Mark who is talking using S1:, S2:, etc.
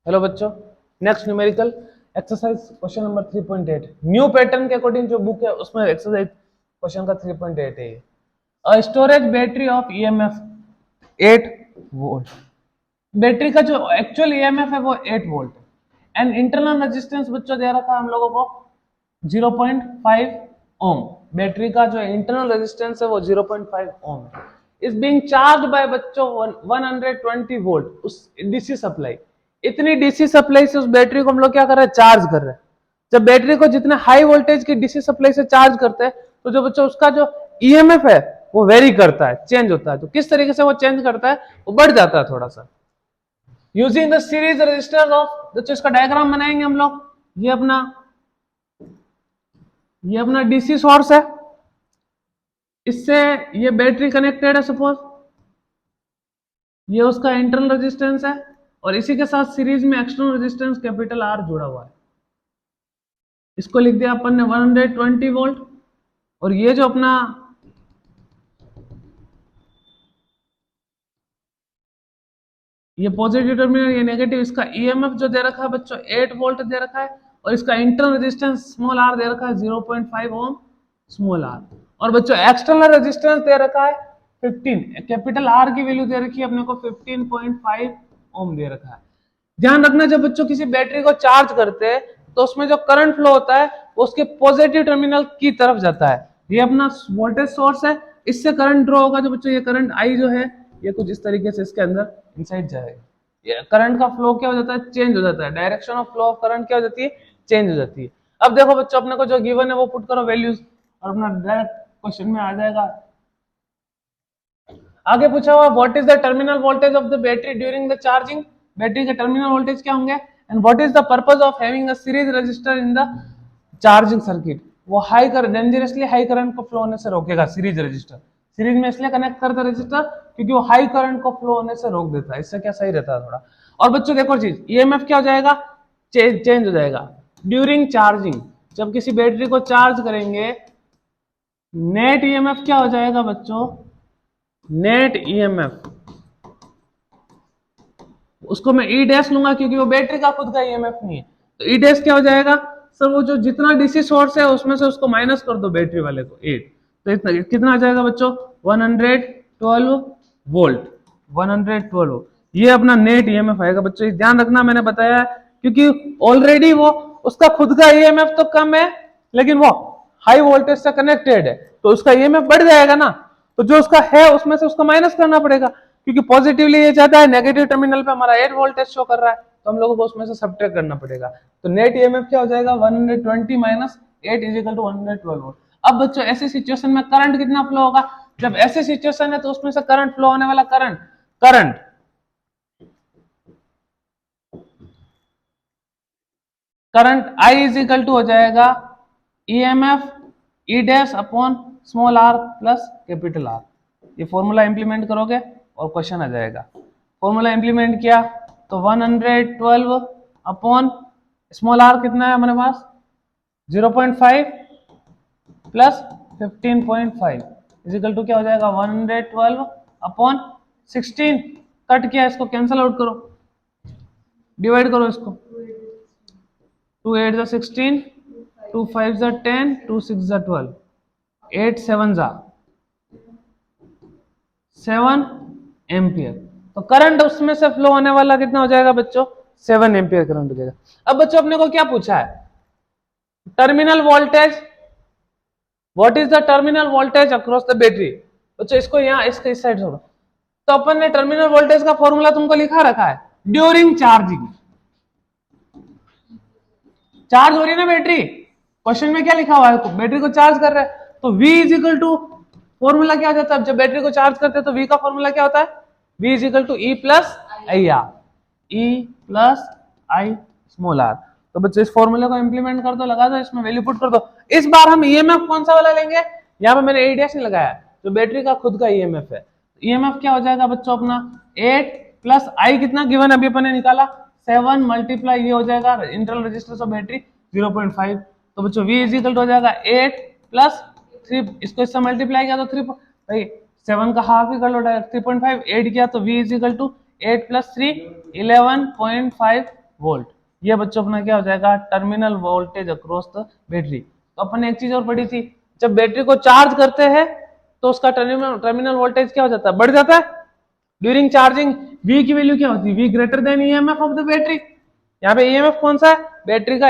S1: Hello बच्चों, next numerical exercise question number 3.8 new pattern के according जो बुक है उसमें एक्सरसाइज क्वेश्चन का 3.8 है। A storage battery of EMF 8 volt. Battery का जो एक्चुअल ईएमएफ है वो 8 वोल्ट है एंड इंटरनल रेजिस्टेंस बच्चों दे रखा है हम लोगों को 0.5 ओम। बैटरी का जो इंटरनल रेजिस्टेंस है वो 0.5 ओम है। इज बीइंग चार्ज बाय बच्चों 120 वोल्ट उस डीसी सप्लाई। इतनी डीसी सप्लाई से उस बैटरी को हम लोग क्या कर रहे हैं, चार्ज कर रहे हैं। जब बैटरी को जितने हाई वोल्टेज की डीसी सप्लाई से चार्ज करते हैं तो जो बच्चों उसका जो ईएमएफ है वो वेरी करता है, चेंज होता है। तो किस तरीके से वो चेंज करता है, वो बढ़ जाता है थोड़ा सा। Using the series register of, बच्चों इसका डायग्राम बनाएंगे हम लोग। ये अपना डीसी सोर्स है, इससे ये बैटरी कनेक्टेड है सपोज, ये उसका इंटरनल रेजिस्टेंस है और इसी के साथ सीरीज में एक्सटर्नल रेजिस्टेंस कैपिटल आर जुड़ा हुआ है। इसको लिख दिया अपन ने 120 वोल्ट। और ये जो अपना ये पॉजिटिव टर्मिनल, ये नेगेटिव, इसका ईएमएफ जो दे रखा है बच्चों 8 वोल्ट दे रखा है और इसका इंटरनल रेजिस्टेंस स्मॉल आर दे रखा है 0.5 ओम स्मॉल आर। और बच्चों एक्सटर्नल रेजिस्टेंस दे रखा है 15, कैपिटल आर की वैल्यू दे रखी है अपने को 15.5 ओम दे रखा है। ध्यान रखना, जब बच्चों किसी बैटरी को चार्ज करते हैं तो उसमें जो करंट फ्लो होता है वो उसके पॉजिटिव टर्मिनल की तरफ जाता है। ये अपना वोल्टेज सोर्स है, इससे करंट ड्रॉ होगा। जो बच्चों ये करंट आई जो है ये कुछ इस तरीके से इसके अंदर इनसाइड जाएगा। ये करंट का फ्लो क्या हो जाता है, चेंज हो जाता है। Direction of flow of current क्या हो जाती है, चेंज हो जाती है। अब देखो बच्चों, अपने को जो गिवन है वो पुट करो वैल्यूज और अपना डायरेक्ट क्वेश्चन में आ जाएगा। आगे पूछा हुआ what is the terminal voltage of the battery during the charging. Battery के टर्मिनल वोल्टेज क्या होंगे and what is the purpose of having a series resistor in the charging circuit. वो high current, dangerously high current को flow होने से रोकेगा series register. Series में इसलिए कनेक्ट करता है रजिस्टर क्योंकि वो हाई करंट को फ्लो होने से रोक देता है। इससे क्या सही रहता है थोड़ा। और बच्चों देखो चीज, ईएमएफ क्या हो जाएगा, चेंज हो जाएगा ड्यूरिंग चार्जिंग। जब किसी बैटरी को चार्ज करेंगे नेट ईएमएफ क्या हो जाएगा बच्चों, नेट ईएमएफ, उसको मैं ई डैश लूंगा क्योंकि वो बैटरी का खुद का ईएमएफ नहीं है। तो ई डैश क्या हो जाएगा सर, वो जो जितना डीसी सोर्स है उसमें से उसको माइनस कर दो बैटरी वाले को 8, तो इतना कितना आ जाएगा बच्चों 112 वोल्ट। 112 ये अपना नेट ईएमएफ आएगा बच्चों। ध्यान रखना, मैंने बताया क्योंकि ऑलरेडी वो उसका खुद का ईएमएफ तो कम है लेकिन वो हाई वोल्टेज से कनेक्टेड है तो उसका ईएमएफ बढ़ जाएगा ना। तो जो उसका है उसमें से उसको माइनस करना पड़ेगा क्योंकि पॉजिटिवली ये जाता है, नेगेटिव टर्मिनल पे हमारा 8 वोल्टेज शो कर रहा है तो हम लोगों को उसमें से सब्ट्रैक्ट करना पड़ेगा। तो नेट ईएमएफ क्या हो जाएगा 120 minus 8 is equal to 112 volt. अब बच्चों ऐसी सिचुएशन में करंट कितना फ्लो होगा, जब ऐसी सिचुएशन है तो उसमें से करंट फ्लो होने वाला current I is equal to हो जाएगा EMF E dash upon small R plus capital R. ये फॉर्मूला इंप्लीमेंट करोगे और क्वेश्चन आ जाएगा। फॉर्मूला इंप्लीमेंट किया तो 112 अपॉन स्मॉल आर कितना है हमारे पास 0.5 प्लस 15.5 इजिकल टू क्या हो जाएगा 112 अपॉन 16। कट किया, इसको कैंसल आउट करो, डिवाइड करो इसको। 2 8 जा 16, 2 5 जा 10, 2 6 जा 12, 8 7 जा 7 एम्पियर। तो करंट उसमें से फ्लो होने वाला कितना हो जाएगा बच्चों 7 एम्पियर करंट हो जाएगा। अब बच्चों अपने को क्या पूछा है, terminal voltage, what is the terminal voltage across the battery. बच्चों इसको यहाँ इसके इस साइड छोड़ो। तो अपन ने टर्मिनल वोल्टेज का फॉर्मूला तुमको लिखा रखा है ड्यूरिंग चार्जिंग। चार्ज हो रही है ना बैटरी, क्वेश्चन में क्या लिखा हुआ है, बैटरी को चार्ज कर रहे हैं तो V is equal to formula क्या हो जाता है, जब बैटरी को चार्ज करते हैं तो V का फॉर्मूला क्या होता है, V is equal to E plus I R, E plus I small R. तो बच्चों इस फॉर्मूले को इंप्लीमेंट कर दो, लगा दो, इसमें वैल्यू पुट कर दो। इस बार हम ईएमएफ कौन सा वाला लेंगे, यहाँ पे मैंने ए डैश नहीं लगाया, जो बैटरी का खुद का ईएमएफ है। ईएमएफ क्या हो जाएगा बच्चों अपना 8 प्लस आई कितना गिवन अभी अपन ने निकाला 7 मल्टीप्लाई ये हो जाएगा इंटरनल रेजिस्टेंस ऑफ बैटरी 0.5। तो बच्चों V इज इक्वल टू हो जाएगा 8 प्लस 3, इसको इससे मल्टीप्लाई किया तो 3 भाई 7 का हाफ ही कर लो डायरेक्ट 3.5, 8 किया तो V is equal to 8 plus 3 11.5 volt. ये बच्चों अपना क्या हो जाएगा, terminal voltage across the battery. तो अपन ने एक चीज और पढ़ी थी, जब बैटरी को चार्ज करते हैं तो उसका टर्मिनल वोल्टेज क्या हो जाता है, बढ़ जाता है। ड्यूरिंग चार्जिंग V की वैल्यू क्या होती है, V greater than EMF of the battery. यहाँ पे ईएमएफ कौन सा है, बैटरी का